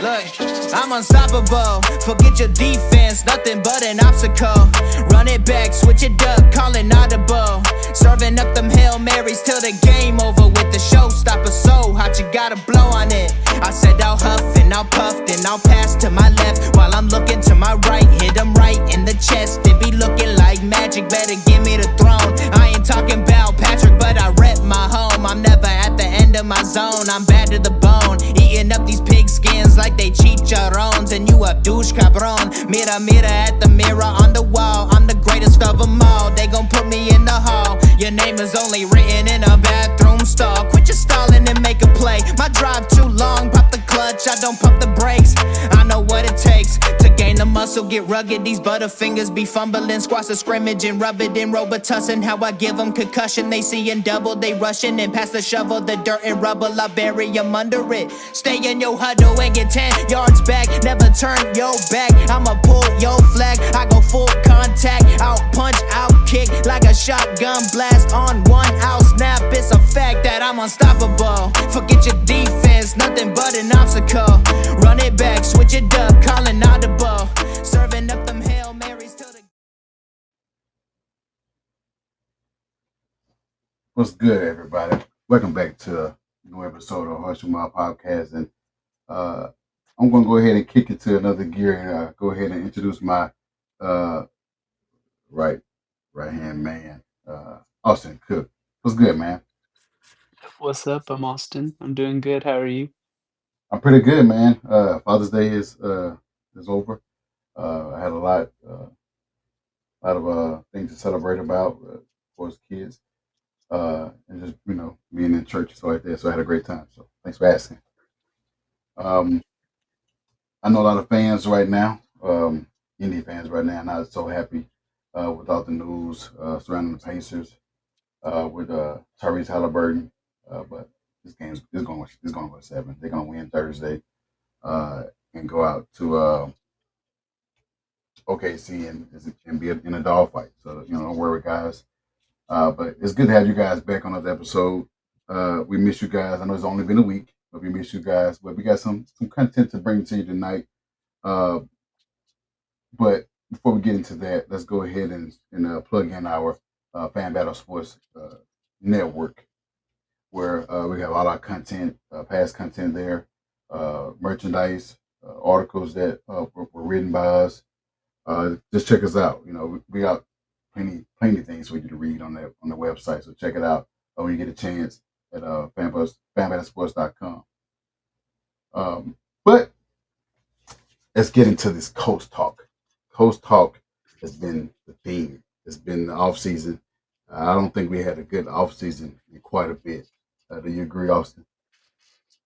Look, I'm unstoppable. Forget your defense, nothing but an obstacle. Run it back, switch it up, call it audible. Serving up them Hail Marys till the game over with the showstopper. So hot, you gotta blow on it. I said I'll huff and I'll puff, then I'll pass to my left while I'm looking to my right. Hit him right in the chest. It be looking like magic. Better give me the throne. I ain't talking about Patrick, but I rep my home. I'm never at the end of my zone. I'm bad to the bone. Eating up these pig skins like they chicharrones. And you a douche cabron. Mira, mira at the mirror on the wall. I'm the greatest of them all. They gon' put me in the hall. Your name is only written in a bathroom stall. Quit your stalling and make a play. My drive too long. Pop the clutch, I don't pump the brakes. I know what it takes to gain the muscle, get rugged. These butterfingers be fumbling. Squash a scrimmage and rub it in Robitussin. How I give them concussion. They seeing double, they rushing and pass the shovel. The dirt and rubble, I bury them under it. Stay in your huddle and get 10 yards back. Never turn your back. I'ma pull your flag. I go full contact. Out punch, out kick like a shotgun blast on one out snap. It's a fact that I'm unstoppable. Forget your defense, nothing but an obstacle. Run it back, switch it up, calling audible. Serving up them Hail Marys till the What's good, everybody? Welcome back to a new episode of Hush My Podcast. And uh, I'm going to go ahead and kick it to another gear and go ahead and introduce my uh, right right hand man, Austin Cook. What's good, man? What's up? I'm Austin. I'm doing good. How are you? I'm pretty good, man. Father's Day is over. I had a lot of things to celebrate about for his kids, and just being in church and stuff like that. So I had a great time. So thanks for asking. Um, I know a lot of fans right now, Indy fans right now, not so happy with all the news surrounding the Pacers with Tyrese Halliburton. But this going to go 7. They're going to win Thursday and go out to OKC and be in a dogfight. So don't worry, guys. But it's good to have you guys back on another episode. We miss you guys. I know it's only been a week, but we miss you guys. But we got some content to bring to you tonight. Uh, but before we get into that, let's go ahead and plug in our Fan Battle Sports network, where we have all our content, past content there, merchandise, articles that were written by us. Just check us out. We got plenty of things for you to read on the website. So check it out when you get a chance at fanbattlesports.com. But let's get into this Colts talk. Colts talk has been the theme. It's been the off season. I don't think we had a good off season in quite a bit. Do you agree, Austin?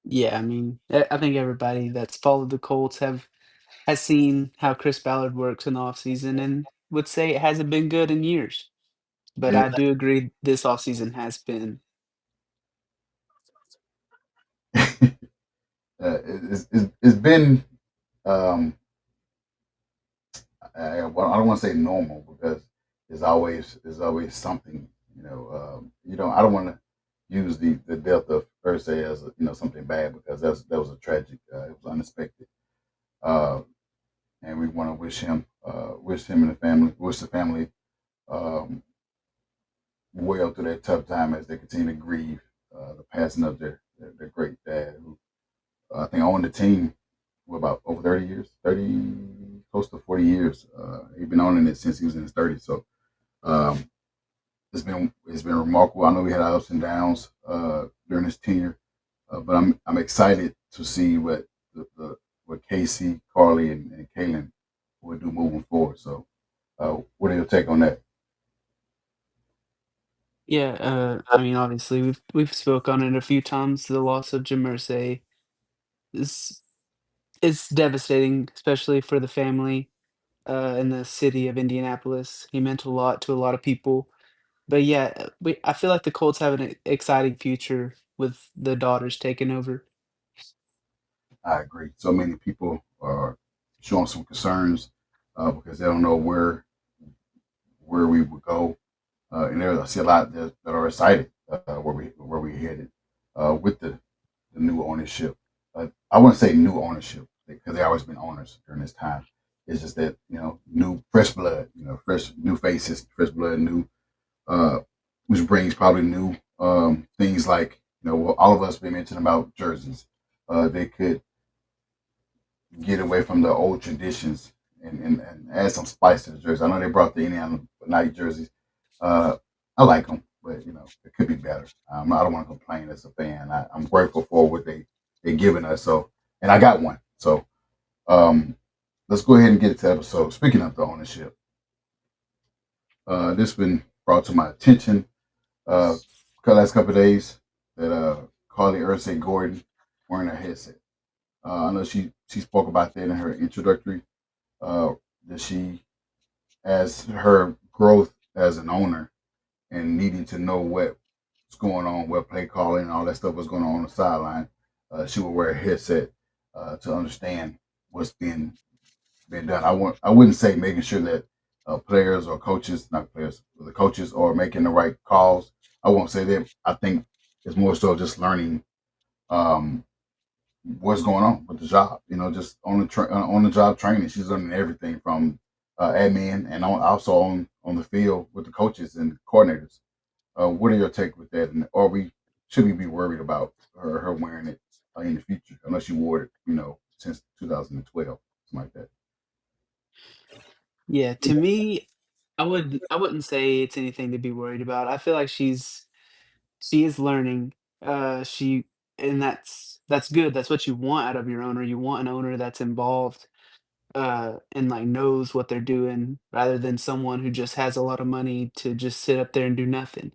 Yeah, I mean, I think everybody that's followed the Colts have has seen how Chris Ballard works in the offseason and would say it hasn't been good in years. But And I do agree this offseason has been. it's been um, well, I don't want to say normal because there's always something. I don't want to use the death of Thursday as something bad because that was a tragic. It was unexpected, uh, and we want to wish him and the family, wish the family um, well through that tough time as they continue to grieve the passing of their great dad, who I think owned the team for about over 30 years, 30 close to 40 years. He's been owning it since he was in his 30s. So um, it's been remarkable. I know we had ups and downs during his tenure, but I'm excited to see what Casey, Carly, and Kalen will do moving forward. So, what are your take on that? Yeah, I mean, obviously we've spoke on it a few times. The loss of Jim Irsay is it's devastating, especially for the family in the city of Indianapolis. He meant a lot to a lot of people. But yeah, I feel like the Colts have an exciting future with the daughters taking over. I agree. So many people are showing some concerns because they don't know where we would go, and I see a lot that are excited where we headed with the new ownership. I wouldn't say new ownership. because they always been owners during this time. It's just that new fresh blood, fresh new faces, fresh blood, new uh, which brings probably new things like what all of us been mentioning about jerseys. They could get away from the old traditions and add some spice to the jersey. I know they brought the Indiana Night jerseys. Uh, I like them, but it could be better. I don't want to complain as a fan. I'm grateful for what they giving us. So, and I got one. So, um, let's go ahead and get to the episode. Speaking of the ownership, this been brought to my attention the last couple of days that Carly Ursay Gordon wearing her headset. I know she spoke about that in her introductory. Uh, that she, as her growth as an owner and needing to know what's going on, what play calling and all that stuff was going on the sideline, she would wear a headset to understand what's being done. I wouldn't say making sure that players or coaches, not players, the coaches are making the right calls. I won't say that. I think it's more so just learning um, what's going on with the job. Just on the job training. She's learning everything from admin and also on the field with the coaches and coordinators. What are your take with that? And are we should we be worried about her wearing it in the future? Unless she wore it, since 2012, something like that. Yeah, to me, I wouldn't say it's anything to be worried about. I feel like she is learning. She and that's good. That's what you want out of your owner. You want an owner that's involved, and like knows what they're doing rather than someone who just has a lot of money to just sit up there and do nothing.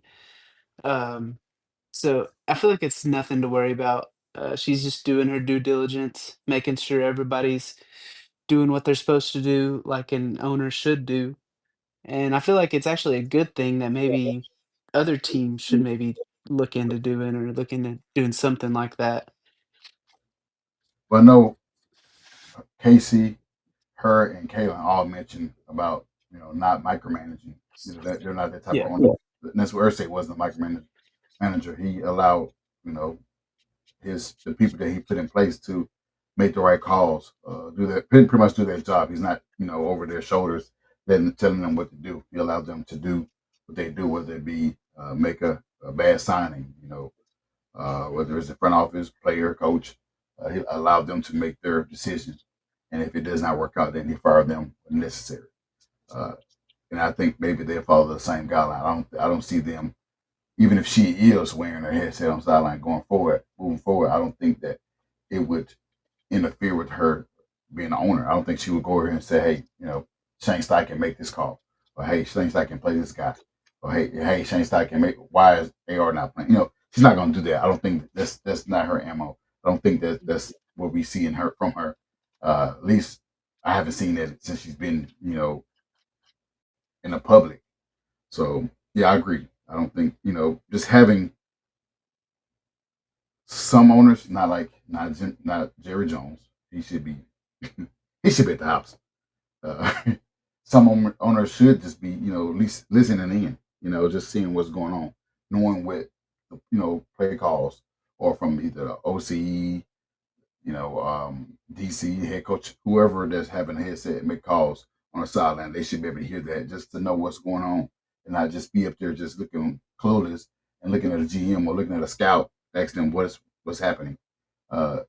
Um, so I feel like it's nothing to worry about. She's just doing her due diligence, making sure everybody's doing what they're supposed to do, like an owner should do. And I feel like it's actually a good thing that maybe other teams should maybe look into doing or look into doing something like that. But I know Casey, her, and Kaylin all mentioned about not micromanaging. That they're not that type of Yeah. owner. And that's what Ursay wasn't a micromanager. He allowed you know the people that he put in place to make the right calls, do that pretty much do their job. He's not over their shoulders, then telling them what to do. He allowed them to do what they do, whether it be make a bad signing, whether it's the front office, player, coach. He allowed them to make their decision, and if it does not work out, then he fired them when necessary. Uh, and I think maybe they follow the same guideline. I don't see them, even if she is wearing her headset on the sideline going forward, moving forward. I don't think that it would interfere with her being the owner. I don't think she would go over here and say, hey, Shane Steichen make this call, or hey, Shane Steichen play this guy, or hey, Shane Steichen make why is AR not playing? She's not going to do that. I don't think that's not her ammo. I don't think that's what we see in her from her. At least I haven't seen that since she's been in the public. So yeah, I agree. I don't think just having some owners, not Jerry Jones. He should be he should be at the house. Uh, some owners should just be at least listening in. Just seeing what's going on, knowing what play calls or from either the OCE, DC head coach, whoever that's having a headset and make calls on the sideline. They should be able to hear that just to know what's going on and not just be up there just looking clueless and looking at a GM or looking at a scout, asking them what's happening. Uh,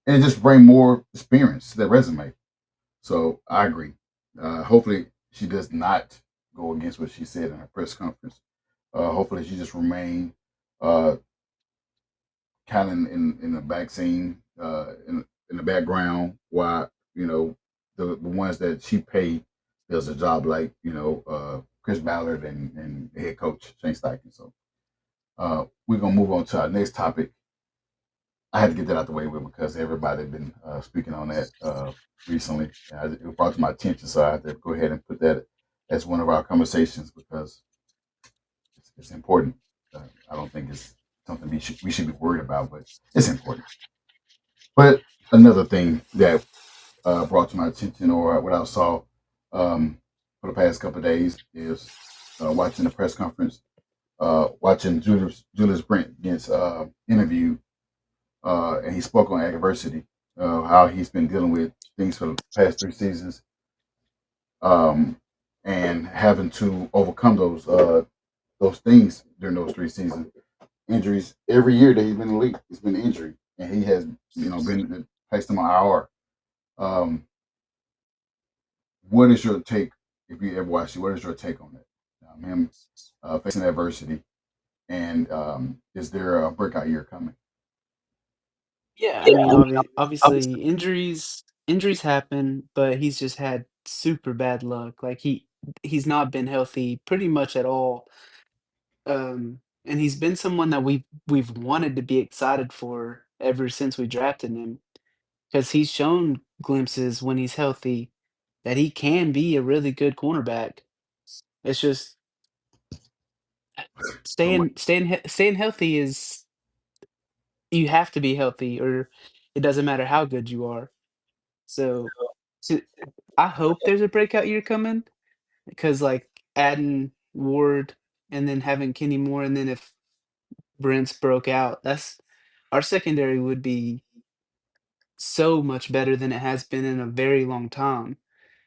and just bring more experience to their resume. So I agree. Hopefully she does not go against what she said in her press conference. Hopefully she just remain uh, kind of in the back scene, in the background, while the ones that she paid does a job like Chris Ballard and the head coach Shane Steichen. So we're gonna move on to our next topic. I had to get that out the way with because everybody been speaking on that recently. It brought to my attention, so I had to go ahead and put that as one of our conversations because it's important. I don't think it's something we should be worried about, but it's important. But another thing that brought to my attention, or what I saw for the past couple of days, is watching the press conference, watching Julius Brent gets interviewed, and he spoke on adversity. how he's been dealing with things for the past 3 seasons, um, and having to overcome those things during those 3 seasons. Injuries every year that he's been in the league, it's been an injury, and he has been placed on IR. Um, what is your take if you ever watched it? What is your take on that? Him facing adversity, and is there a breakout year coming? Yeah, I mean, obviously injuries happen, but he's just had super bad luck. Like he's not been healthy pretty much at all. And he's been someone that we've wanted to be excited for ever since we drafted him because he's shown glimpses when he's healthy that he can be a really good cornerback. It's just So much. staying healthy is you have to be healthy or it doesn't matter how good you are. So, so I hope there's a breakout year coming because like adding Ward and then having Kenny Moore and then if Brent's broke out, that's our secondary would be so much better than it has been in a very long time.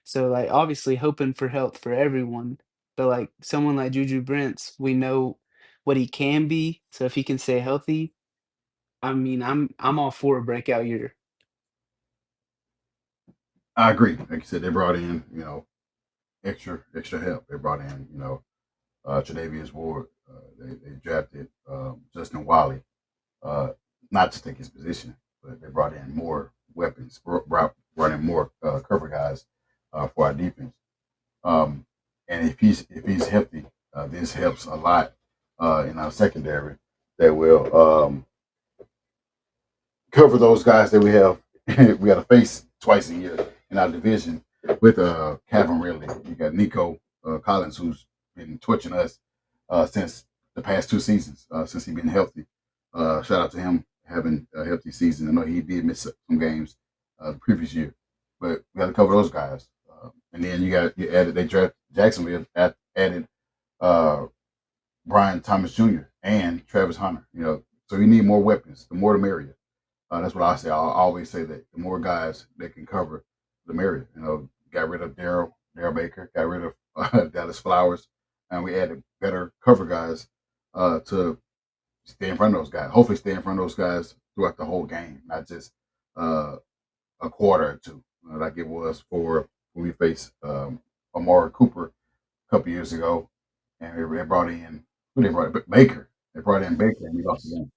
So like obviously hoping for health for everyone, but like someone like Juju Brents, we know what he can be. So if he can stay healthy, I mean I'm all for a breakout year. I agree. Like you said, they brought in extra help. They brought in Tre'Davious Ward. They drafted Justin Wiley, uh, not to take his position, but they brought in more weapons, brought in more cover guys for our defense. Um, and if he's healthy, this helps a lot in our secondary. That will cover those guys that we have. We got to face twice a year in our division with Calvin Ridley. You got Nico Collins, who's been torching us since the past 2 seasons, since he's been healthy. Shout out to him having a healthy season. I know he did miss some games the previous year, but we got to cover those guys. And then you added they draft Jacksonville added uh, Brian Thomas Jr. and Travis Hunter. So you need more weapons. The more the merrier. That's what I say. I always say that the more guys that can cover, the merrier. Got rid of Daryl Baker, got rid of Dallas Flowers, and we added better cover guys to stay in front of those guys. Hopefully, stay in front of those guys throughout the whole game, not just uh, a quarter or two, like it was for when we faced Amari Cooper a couple years ago, and they brought in who they brought in? Baker. They brought in Baker, and we lost the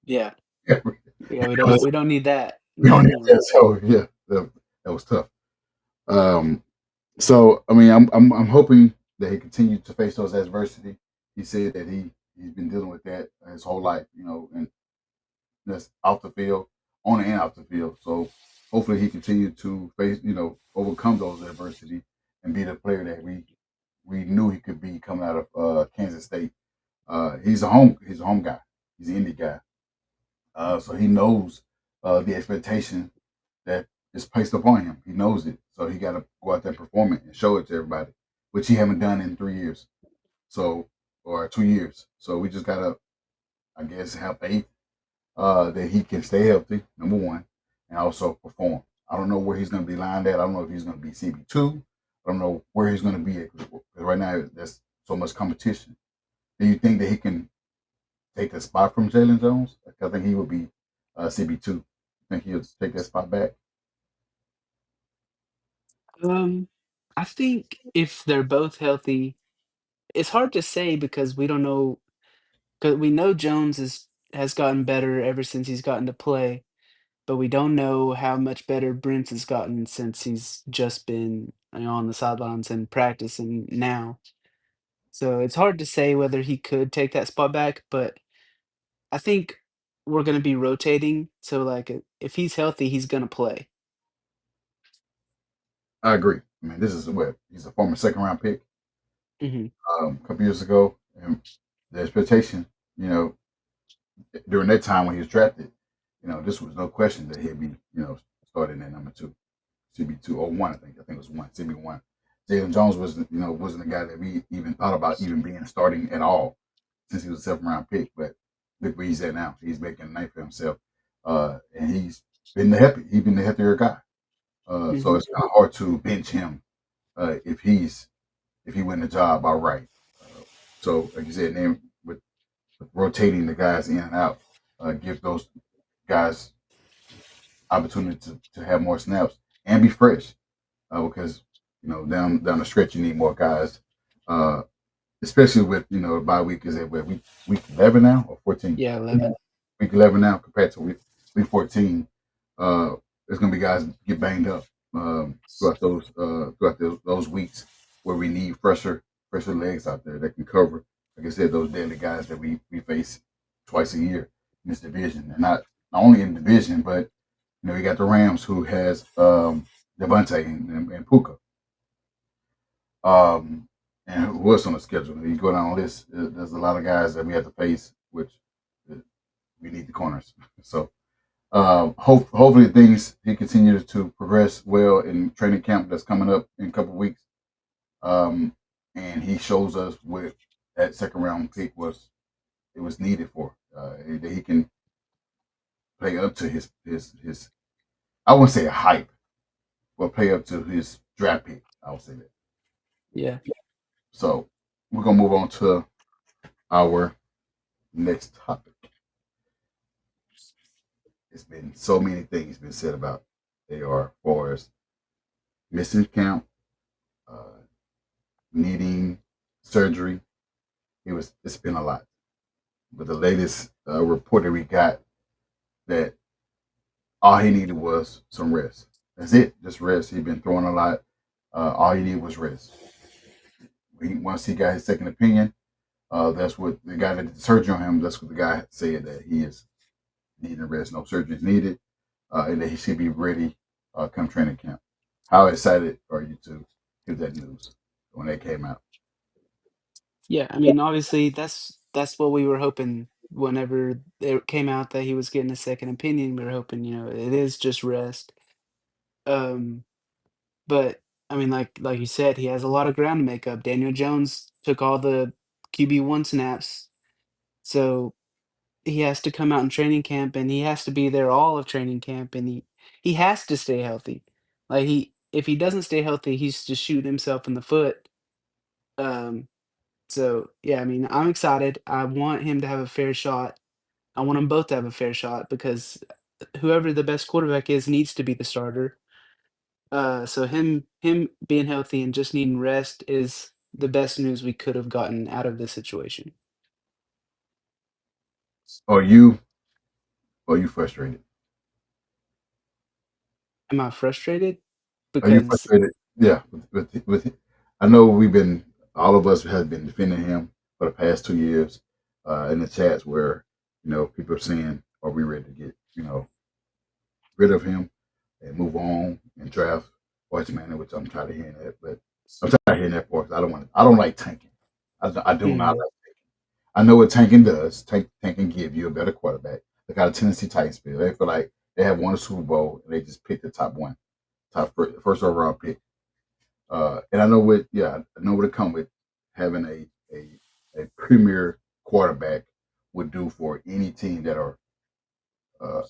Yeah. game. Yeah, was we don't need that. we don't No need more. that. So yeah, that was tough. Um, so I mean, I'm hoping that he continues to face those adversity. He said that he's been dealing with that his whole life, and that's off the field, on and off the field. So hopefully he continues to face, overcome those adversity and be the player that we knew he could be coming out of Kansas State. He's a home guy. He's an indie guy. So he knows the expectation that is placed upon him. He knows it. So he got to go out there, perform it, and show it to everybody, which he haven't done in 3 years. So, or 2 years. So we just got to, I guess, have faith that he can stay healthy, number one, and also perform. I don't know where he's going to be lined at. I don't know if he's going to be CB2. I don't know where he's going to be at. 'Cause right now, there's so much competition. Do you think that he can take a spot from Jalen Jones? I think he would be CB2. Think he'll take that spot back? Um, I think if they're both healthy, it's hard to say because we don't know because we know Jones has gotten better ever since he's gotten to play, but we don't know how much better Brent has gotten since he's just been on the sidelines and practicing now. So it's hard to say whether he could take that spot back, but I think we're gonna be rotating. So like if he's healthy, he's gonna play. I agree. I mean, this is what he's a former second round pick Hmm. a couple years ago, and the expectation, you know, during that time when he was drafted, this was no question that he'd be, starting at number two, CB 201. I think it was one CB1. Jalen Jones wasn't a guy that we even thought about even being starting at all since he was a 7th round pick. But look where he's at now. He's making a name for himself, and he's been the healthy, he's been the healthier guy. So Mhm. it's kind of hard to bench him if he win the job outright. So like you said, then with rotating the guys in and out, give those guys opportunity to have more snaps and be fresh because down the stretch you need more guys, uh, especially with the bye week is at week 11 now or 14. Yeah, 11. Week 11 now compared to week 14. There's gonna be guys get banged up throughout those weeks where we need fresher legs out there that can cover, like I said, those deadly guys that we face twice a year in this division, and not only in the division, but you got the Rams who has Devontae and Puka. Um, and who else on the schedule? You go down the list. There's a lot of guys that we have to face, which uh, we need the corners. So hopefully things he continues to progress well in training camp that's coming up in a couple of weeks. Um, and he shows us what that second round pick was needed for. That he can play up to his I wouldn't say a hype, but play up to his draft pick. I would say that. Yeah. So we're gonna move on to our next topic. It's been so many things been said about AR for as missing camp, uh, needing surgery. It's been a lot. But the latest report that we got that all he needed was some rest. That's it, just rest. He'd been throwing a lot. All he needed was rest. Once he got his second opinion, that's what the guy that did the surgery on him. That's what the guy said that he is needing rest. No surgery is needed, and that he should be ready come training camp. How excited are you to hear that news when it came out? Yeah, I mean, obviously, that's what we were hoping whenever it came out that he was getting a second opinion. We were hoping, it is just rest. Um, but I mean, like you said, he has a lot of ground to make up. Daniel Jones took all the QB1 snaps, so he has to come out in training camp and he has to be there all of training camp and he has to stay healthy. Like if he doesn't stay healthy, he's just shooting himself in the foot. Um, so yeah, I mean, I'm excited. I want him to have a fair shot. I want them both to have a fair shot because whoever the best quarterback is needs to be the starter. So him being healthy and just needing rest is the best news we could have gotten out of this situation. Are you frustrated? Am I frustrated? Are you Because frustrated? Yeah, with I know all of us have been defending him for the past 2 years in the chats where people are saying, "Are we ready to get rid of him and move on and draft Watch Manor?" Which I'm tired of hearing that, but I'm tired of hearing that part 'cause I don't like tanking. I do not Mhm. like. I know what tanking does. Tanking give you a better quarterback. Look how the Tennessee Titans feel. They feel like they have won a Super Bowl and they just picked the top one, first overall pick. And I know I know what it come with having a premier quarterback would do for any team that are uh,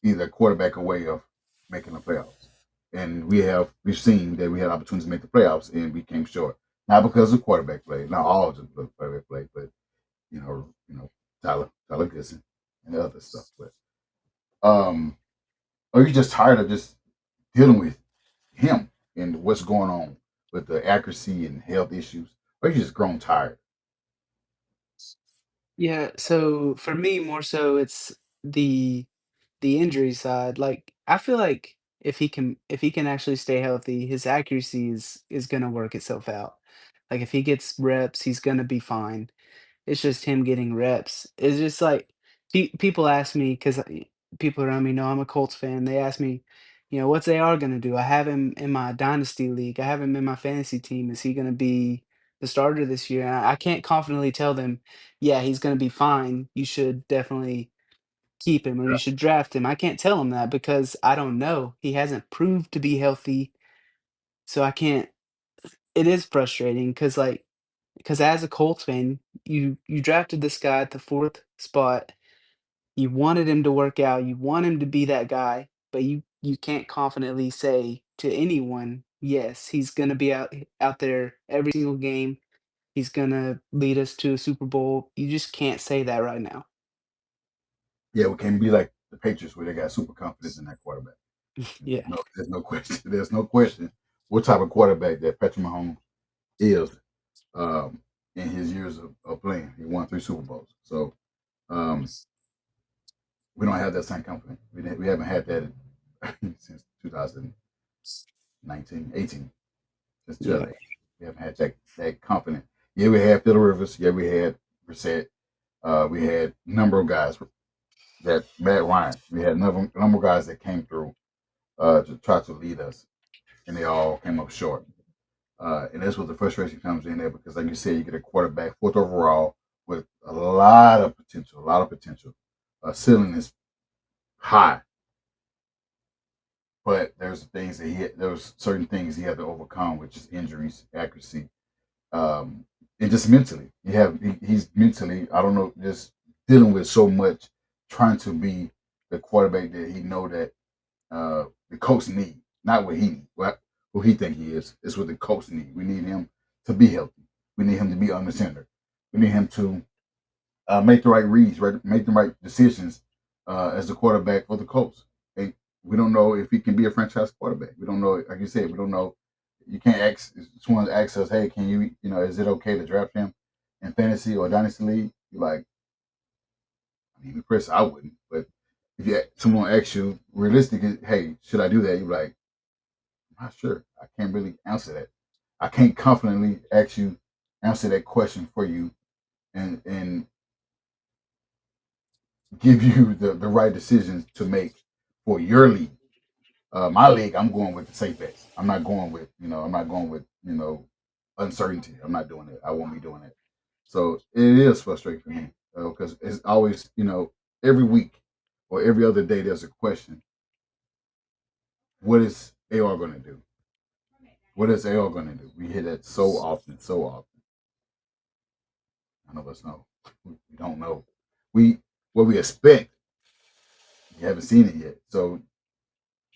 either a quarterback away of making the playoffs. And we've seen that we had opportunities to make the playoffs and we came short. Not because of quarterback play, not all of the quarterback play, but Tyler Goodson and the other stuff. But are you just tired of just dealing with him and what's going on with the accuracy and health issues? Or you just grown tired? Yeah, so for me, more so it's the injury side. Like I feel like if he can actually stay healthy, his accuracy is gonna work itself out. Like if he gets reps, he's gonna be fine. It's just him getting reps. It's just like people ask me because people around me know I'm a Colts fan. They ask me, what's AR gonna do? I have him in my dynasty league. I have him in my fantasy team. Is he gonna be the starter this year? And I can't confidently tell them, yeah, he's gonna be fine. You should definitely keep him or you should draft him. I can't tell him that because I don't know. He hasn't proved to be healthy, so I can't. It is frustrating because as a Colts fan, you drafted this guy at the fourth spot. You wanted him to work out. You want him to be that guy, but you can't confidently say to anyone, "Yes, he's gonna be out there every single game. He's gonna lead us to a Super Bowl." You just can't say that right now. Yeah, we can be like the Patriots where they got super confidence in that quarterback. Yeah, There's no question. There's no question what type of quarterback that Patrick Mahomes is um, in his years of playing. He won 3 Super Bowls. So um, we don't have that same confidence. We haven't had that since 2019, 18, since yeah, 2008. We haven't had that confidence. Yeah, we had Phil Rivers. Yeah, we had Brissett. We had a number of guys that Matt Ryan. We had number of guys that came through to try to lead us, and they all came up short. And that's what the frustration comes in there because, like you said, you get a quarterback fourth overall with a lot of potential, a lot of potential. Ceiling is high, but there's certain things he had to overcome, which is injuries, accuracy, and just mentally. He's mentally, I don't know, just dealing with so much, trying to be the quarterback that he know that the coach need, not what he need, who he think he is. It's what the coach need. We need him to be healthy. We need him to be under center. We need him to make the right reads, right, make the right decisions as the quarterback for the Colts. And we don't know if he can be a franchise quarterback. We don't know, like you said, we don't know. You can't ask someone asks us, hey, can is it okay to draft him in fantasy or dynasty league? You're like, I mean, Chris, I wouldn't. But if someone asks you realistically, hey, should I do that? You're like, I'm not sure. I can't really answer that. I can't confidently answer that question for you and give you the right decisions to make for your league. My league, I'm going with the safe bets. I'm not going with, uncertainty. I'm not doing it. I won't be doing it. So it is frustrating for me because it's always, every week or every other day, there's a question. What is AR going to do? What is AR going to do? We hear that so often, so often. None of us know. We don't know. We what we expect. We haven't seen it yet. So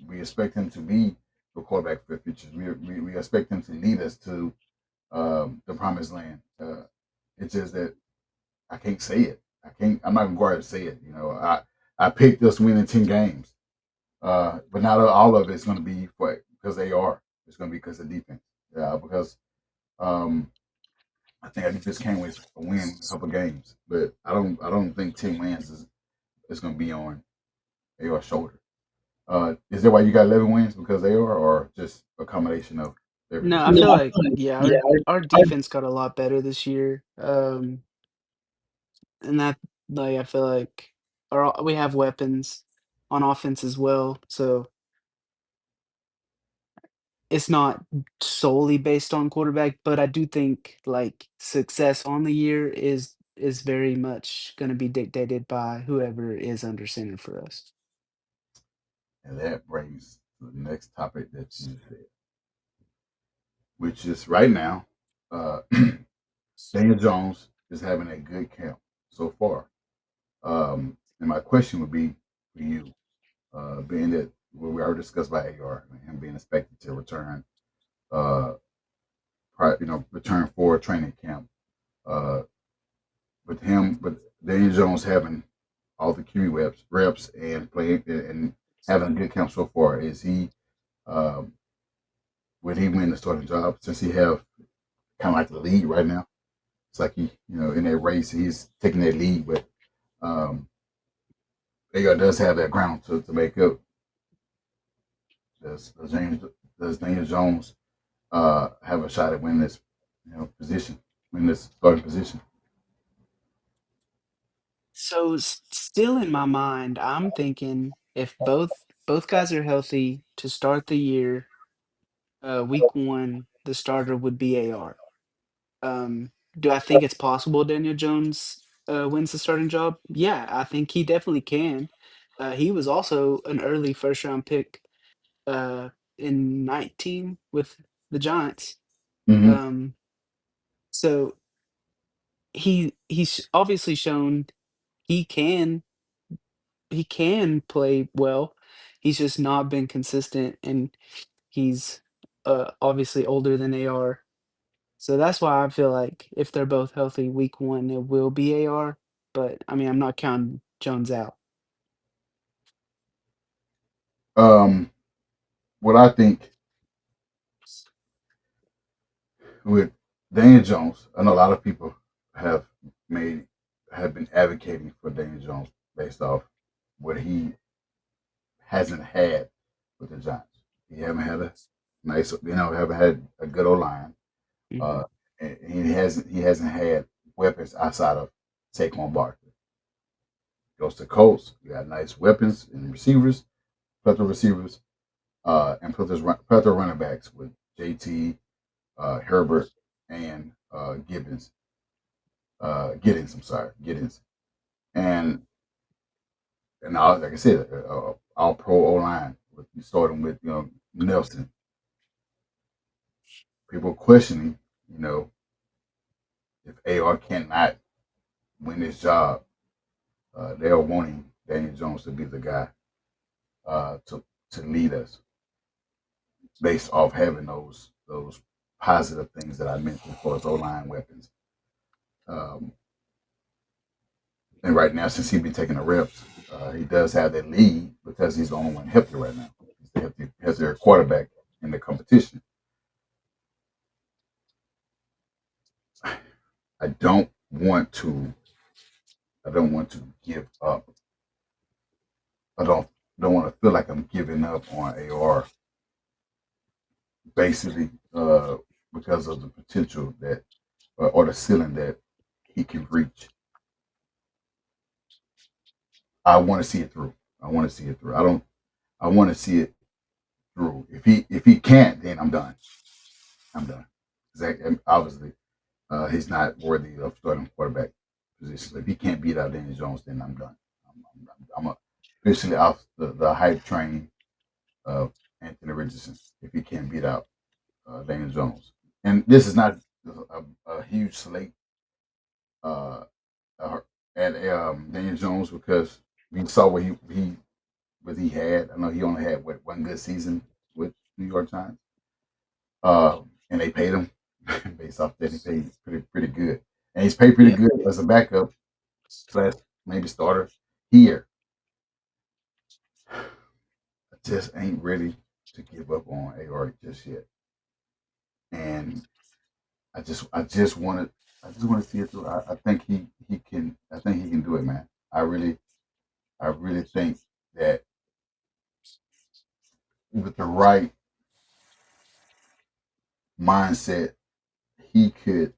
we expect him to be the quarterback for the future. We expect him to lead us to the promised land. It's just that I can't say it. I can't. I'm not gonna go out and say it. I picked us winning 10 games, but not all of it's going to be for because they are. It's going to be because of defense. Yeah, because um, I think our defense can win a couple games, but I don't think 10 wins is going to be on AR's shoulder. Is that why you got 11 wins because they are, or just a combination of no, everything? I feel like, yeah, our defense got a lot better this year, and that, like, I feel like we have weapons on offense as well, so it's not solely based on quarterback, but I do think, like, success on the year is very much gonna be dictated by whoever is under center for us. And that brings to the next topic that you said, which is right now, uh, Daniel Jones is having a good camp so far. And my question would be for you, being that we already discussed by AR and him being expected to return, uh, return for training camp. Uh, with Daniel Jones having all the QB reps and playing and having a good camp so far, is he um, would he win the starting job since he have kind of like the lead right now? It's like he, in that race, he's taking that lead, but AR does have that ground to make up. Does, does James does Daniel Jones have a shot at winning this position, winning this starting position? So, still in my mind, I'm thinking if both guys are healthy to start the year, week 1, the starter would be AR. Do I think it's possible Daniel Jones, wins the starting job? Yeah, I think he definitely can. He was also an early first round pick, uh, in 19 with the Giants. Mm-hmm. Um, so he's obviously shown he can he can play well. He's just not been consistent, and he's, obviously older than AR. So that's why I feel like if they're both healthy week 1, it will be AR, but, I mean, I'm not counting Jones out. Um, what I think with Daniel Jones, I know a lot of people have made have been advocating for Daniel Jones based off what he hasn't had with the Giants. He haven't had a nice, haven't had a good O line. Mhm. Uh, and he hasn't had weapons outside of Saquon Barkley. Goes to Colts, you got nice weapons and receivers, plethora receivers, and plethora running backs with JT, Herbert, and Giddens. I'm sorry, Giddens, and like I said, all pro O line. Starting with Nelson. People questioning, you know, if AR cannot win this job, they're wanting Daniel Jones to be the guy to lead us based off having those positive things that I mentioned as far as O line weapons. Um, and right now, since he's been taking the reps, he does have that lead because he's the only one healthy right now. He's the healthier quarterback in the competition. I don't want to. I don't want to give up. I don't want to feel like I'm giving up on AR basically because of the potential that or the ceiling that he can reach. I want to see it through. I want to see it through. I don't. I want to see it through. If he can't, then I'm done. I'm done. Obviously, he's not worthy of starting quarterback position. So if he can't beat out Daniel Jones, then I'm done. I'm officially off the hype train of Anthony Richardson. If he can't beat out Daniel Jones, and this is not a huge slate uh, uh, at Daniel Jones because we saw what he had. I know he only had one good season with New York Giants, and they paid him based off that. He paid pretty good, and he's paid pretty Yep. good as a backup slash maybe starter here. I just ain't ready to give up on AR just yet, and I just want to see it through. I think he can. I think he can do it, man. I really think that with the right mindset, he could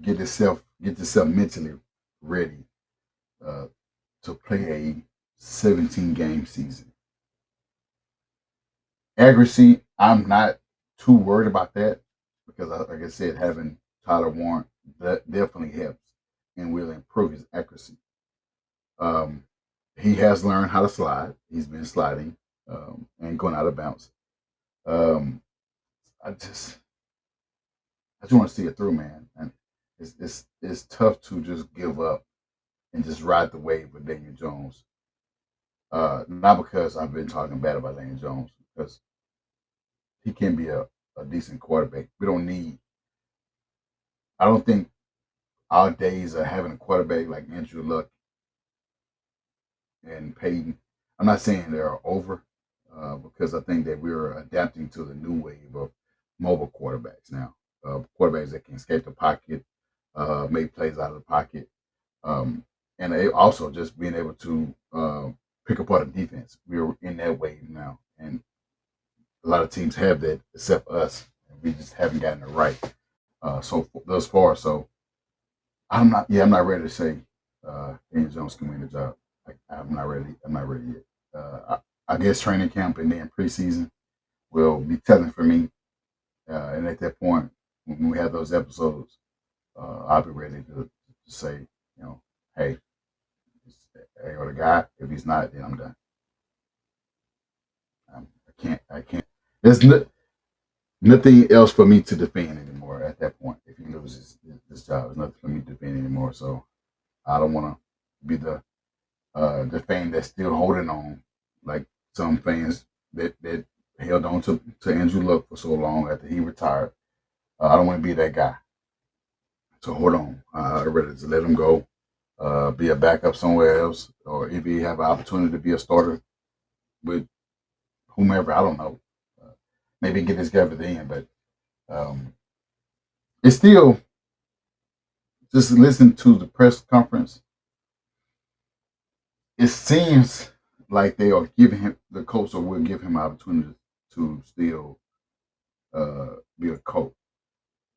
get himself mentally ready uh, to play a 17 game season. Accuracy, I'm not too worried about that because, like I said, having Tyler Warren that definitely helps and will improve his accuracy. Um, he has learned how to slide. He's been sliding and going out of bounds. Um, I just I just want to see it through, man. And it's tough to just give up and just ride the wave with Daniel Jones. Not because I've been talking bad about Daniel Jones, because he can be a decent quarterback. We don't need. I don't think our days of having a quarterback like Andrew Luck and Peyton. I'm not saying they're over, because I think that we're adapting to the new wave of mobile quarterbacks now. Quarterbacks that can escape the pocket, make plays out of the pocket, um, and they also just being able to pick apart a defense. We're in that wave now, and a lot of teams have that except us. And we just haven't gotten it right so thus far. So I'm not. Yeah, I'm not ready to say Daniel Jones can win the job. I'm not ready. I'm not ready yet. I guess training camp and then preseason will be telling for me. And at that point, when we have those episodes, I'll be ready to say, hey, or the guy. If he's not, then I'm done. I can't. I can't. There's nothing else for me to defend anymore at that point. If he loses this job, there's nothing for me to defend anymore. So I don't want to be the the fan that's still holding on, like some fans that held on to Andrew Luck for so long after he retired. I don't want to be that guy. So hold on. I'd rather just let him go, be a backup somewhere else, or if he have an opportunity to be a starter with whomever, I don't know. Uh, Maybe get this guy then, but um, it's still just listen to the press conference. It seems like they are giving him the Colts or will give him an opportunity to still be a coach.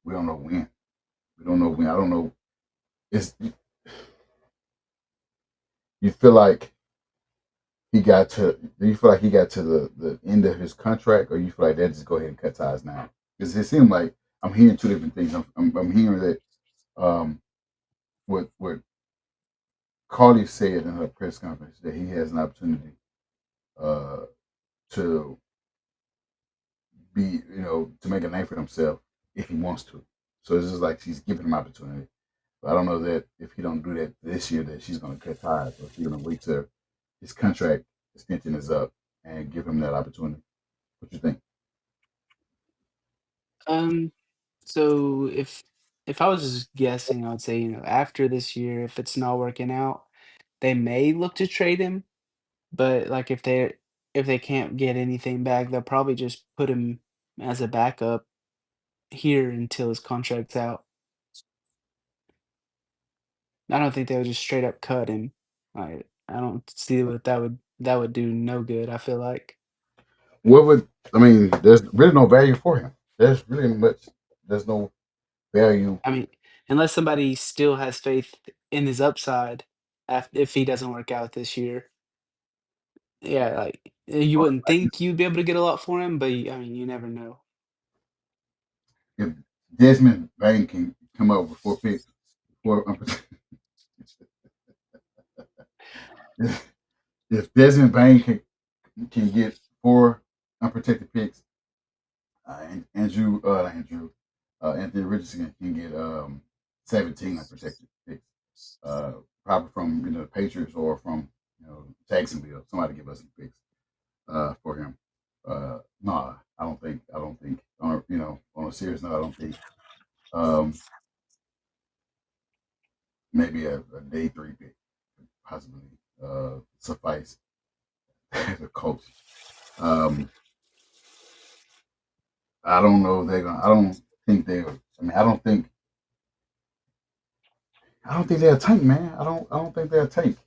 We don't know when. We don't know when. I don't know. It's you feel like he got to. Do you feel like he got to the end of his contract, or you feel like they just go ahead and cut ties now? Because it seems like I'm hearing two different things. I'm hearing that what Carly said in her press conference that he has an opportunity uh, to be, to make a name for himself if he wants to. So it's just like she's giving him opportunity. But I don't know that if he don't do that this year, that she's going to cut ties, or she's going to wait till his contract extension is up and give him that opportunity. What you think? Um, so if I was just guessing, I would say, after this year, if it's not working out, they may look to trade him. But like if they can't get anything back, they'll probably just put him as a backup here until his contract's out. I don't think they would just straight up cut him. I don't see what that would do no good, I feel like. What would I mean? There's really no value for him. There's really much. There's no value. I mean, unless somebody still has faith in his upside if he doesn't work out this year. Yeah, like, you wouldn't think you'd be able to get a lot for him, but I mean, you never know. If Desmond Bain can come up with 4 picks, four, if Desmond Bain can get 4 unprotected picks, Anthony Richardson can get 17 unprotected picks, probably from the Patriots or from Jacksonville. Somebody give us some picks for him. No, I don't think. I don't think. On a serious note, I don't think. Um, Maybe a day 3 pick possibly suffice as a coach. Um, I don't know if they're gonna. I don't think they. I mean, I don't think they're a tank, man. I don't think they're a tank.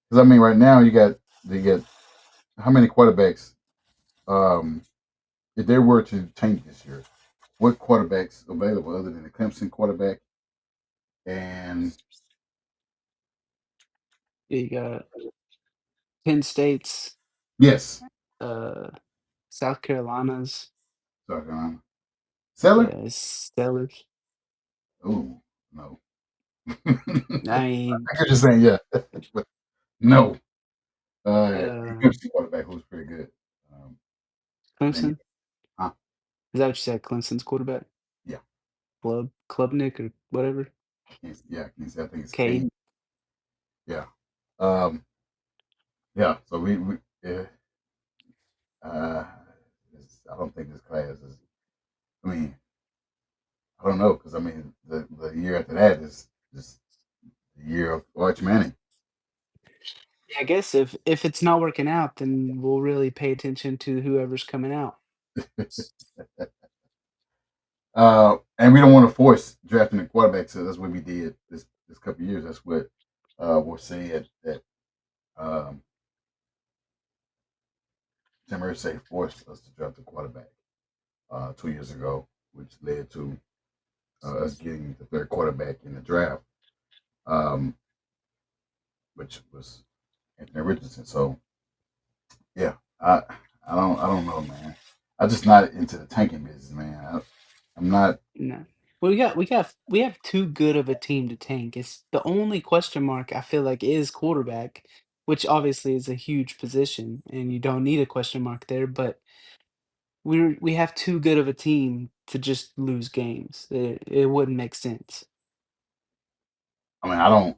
Because I mean, right now they got how many quarterbacks? Um, if they were to tank this year, what quarterbacks available other than the Clemson quarterback? And You got Penn State's, yes, uh, South Carolina's, sorry, Seller. yeah, Steelers. Oh no, I I mean, could just saying yeah, but no. uh, Clemson quarterback who's pretty good. Um, I think, Clemson? huh? Is that what you said, Clemson's quarterback? Yeah, Klubnik or whatever? Can't say I think it's Kane. Cade? Yeah, um, yeah. So we yeah, uh, I don't think this class is. I mean, I don't know because I mean the year after that is just the year of Arch Manning. Yeah, I guess if it's not working out, then we'll really pay attention to whoever's coming out. And we don't want to force drafting a quarterback. So that's what we did this couple of years. That's what was said that um, Tim Irsay forced us to draft a quarterback 2 years ago, which led to us getting the third quarterback in the draft, um, which was Anthony Richardson. So yeah, I don't know, man. I'm just not into the tanking business, man. I'm not. No. Well, we have too good of a team to tank. It's the only question mark I feel like is quarterback, which obviously is a huge position, and you don't need a question mark there, but we have too good of a team to just lose games. It wouldn't make sense. I mean, I don't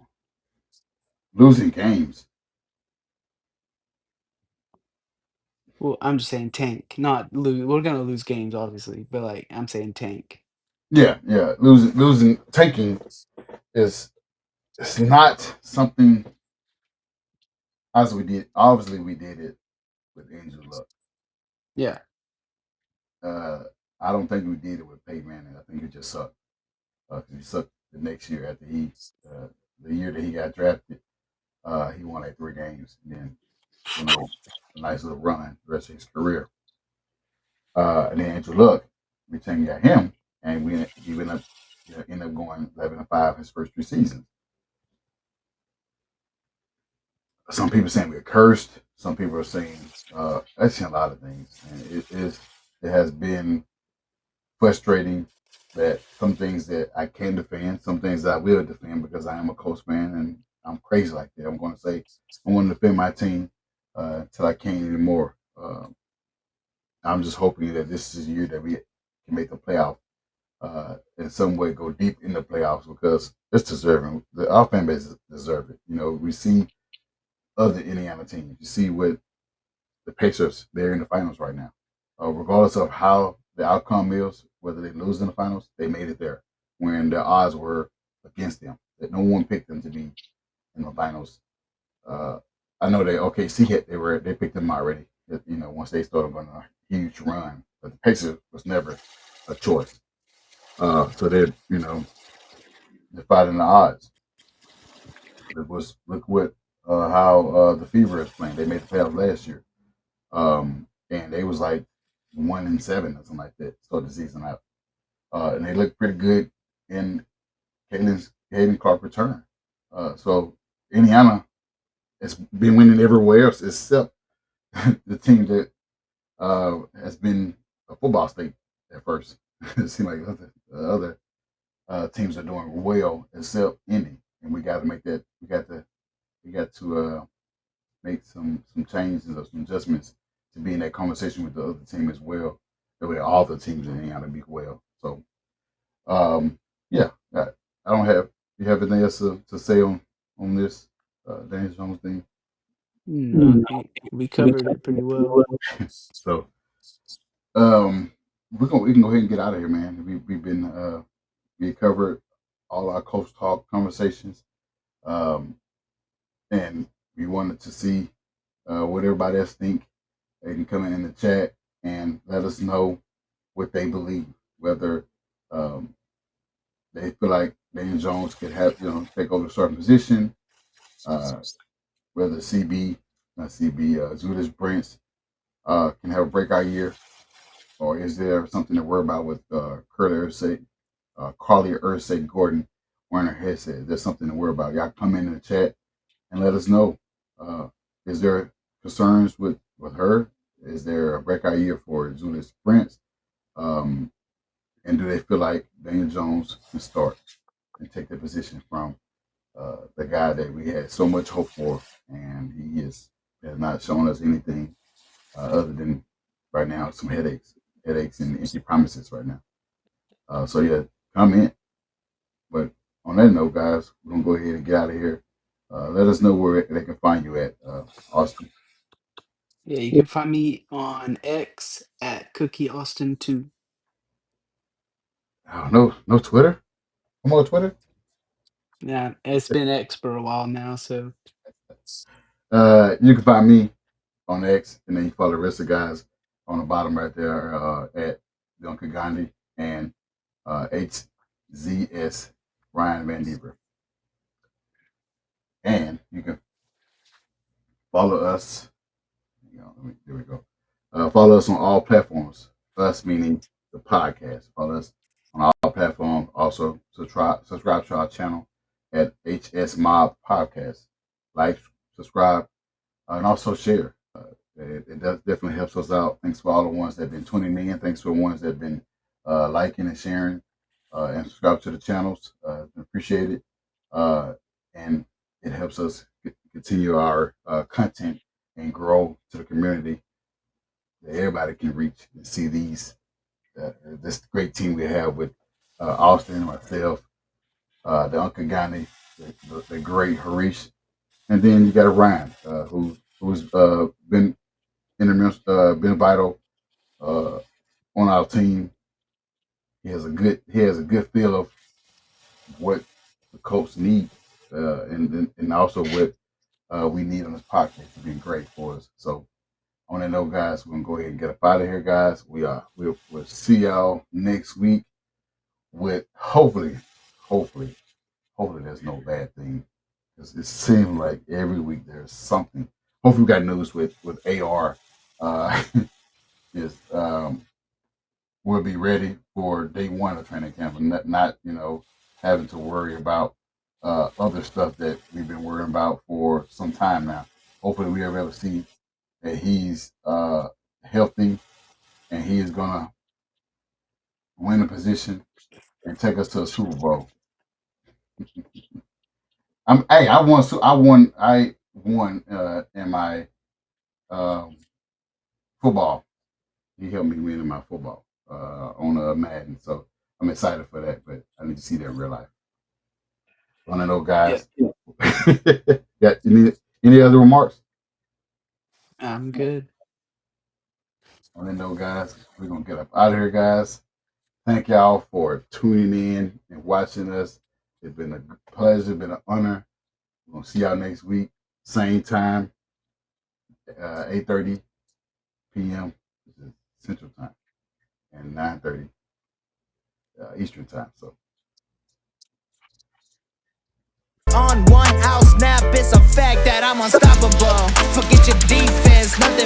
losing games. Well, I'm just saying tank, not lose. We're gonna lose games, obviously, but like I'm saying tank. Yeah, yeah. Losing tanking is it's not something as we did. Obviously, we did it with Andrew Luck. Yeah. Uh, I don't think we did it with Peyton Manning. I think it just sucked. He sucked the next year after uh, the year that he got drafted. He won like 3 games and then went on a nice little run the rest of his career. And then Andrew Luck, we team got him, and he ended up going 11-5 his first 3 seasons. Some people saying we're cursed. Some people are saying I've seen a lot of things, and it has been frustrating that some things that I can defend, some things that I will defend because I am a Colts fan and I'm crazy like that. I'm going to say I want to defend my team until I can't anymore. I'm just hoping that this is a year that we can make the playoff in some way, go deep in the playoffs because it's deserving. Our fan base deserve it. You know, we see other Indiana teams. You see what the Pacers, they're in the finals right now. Regardless of how the outcome is, whether they lose in the finals, they made it there when the odds were against them. That no one picked them to be in the finals. Uh, I know they OKC hit they picked them already. You know, once they started on a huge run, but the Pacers was never a choice. So they're fighting the odds. It was look what how the Fever is playing. They made the playoffs last year. And they was like 1-7 or something like that. Start the season out, and they looked pretty good in Hayden Clark return. So Indiana has been winning everywhere else except the team that has been a football state at first. It seems like other teams are doing well except Indy, and we got to make that. We got to make some changes or some adjustments to be in that conversation with the other team as well. That way, all the teams in Indiana be well. So, yeah, I don't have. You have anything else to say on this Daniel Jones thing? No, I think we covered it pretty well. So, um, we can go ahead and get out of here, man. We've been we covered all our Coach Talk conversations, um, and we wanted to see what everybody else think. They can come in the chat and let us know what they believe, whether um, they feel like Daniel Jones could have take over a certain position, uh, whether not CB, Judas Brents can have a breakout year, or is there something to worry about with Carly Ursay Gordon wearing her headset? Is there something to worry about? Y'all come in the chat and let us know. Uh, is there concerns with her? Is there a breakout year for Julius Brents? Um, and do they feel like Daniel Jones can start and take the position from the guy that we had so much hope for, and he has not shown us anything other than right now some headaches and empty promises right now. So yeah, comment. But on that note, guys, we're gonna go ahead and get out of here. Let us know where they can find you at, Austin. Yeah, you can find me on X at Cookie Austin 2. Oh, no Twitter. I'm on Twitter. Yeah, it's been X for a while now, so You can find me on X, and then you follow the rest of the guys on the bottom right there at Duncan Gandhi and HZS Ryan Van Deever. And you can follow us. There we go. Follow us on all platforms. Us meaning the podcast. Follow us on all platforms. Also, subscribe to our channel at HS Mob Podcast. Like, subscribe, and also share. It does definitely helps us out. Thanks for all the ones that have been tuning in. Thanks for the ones that have been liking and sharing and subscribe to the channels. Appreciate it. And it helps us continue our content and grow to the community that everybody can reach and see this great team we have with Austin, myself, the Uncle Gani, the great Harish, and then you got Ryan, who's been been vital uh, on our team. He has a good feel of what the Colts need, and also what we need on this podcast. He's been great for us. So on that note, guys, we're gonna go ahead and get up out of here, guys. We'll see y'all next week with hopefully, hopefully there's no bad thing. Because it seems like every week there's something. Hopefully we got news with AR. Uh, is we'll be ready for day one of training camp and not having to worry about other stuff that we've been worrying about for some time now. Hopefully we are able to see that he's healthy and he is gonna win a position and take us to a Super Bowl. I won in my um, football. He helped me win in my football on Madden. So I'm excited for that, but I need to see that in real life. On that note, Yeah, guys. Got any other remarks? I'm good. On that note, guys, we're gonna get up out of here, guys. Thank y'all for tuning in and watching us. It's been a pleasure, been an honor. We're gonna see y'all next week, same time, 8:30 p.m. Central Time and 9:30 Eastern Time. So On one out snap, it's a fact that I'm unstoppable. Forget your defense, nothing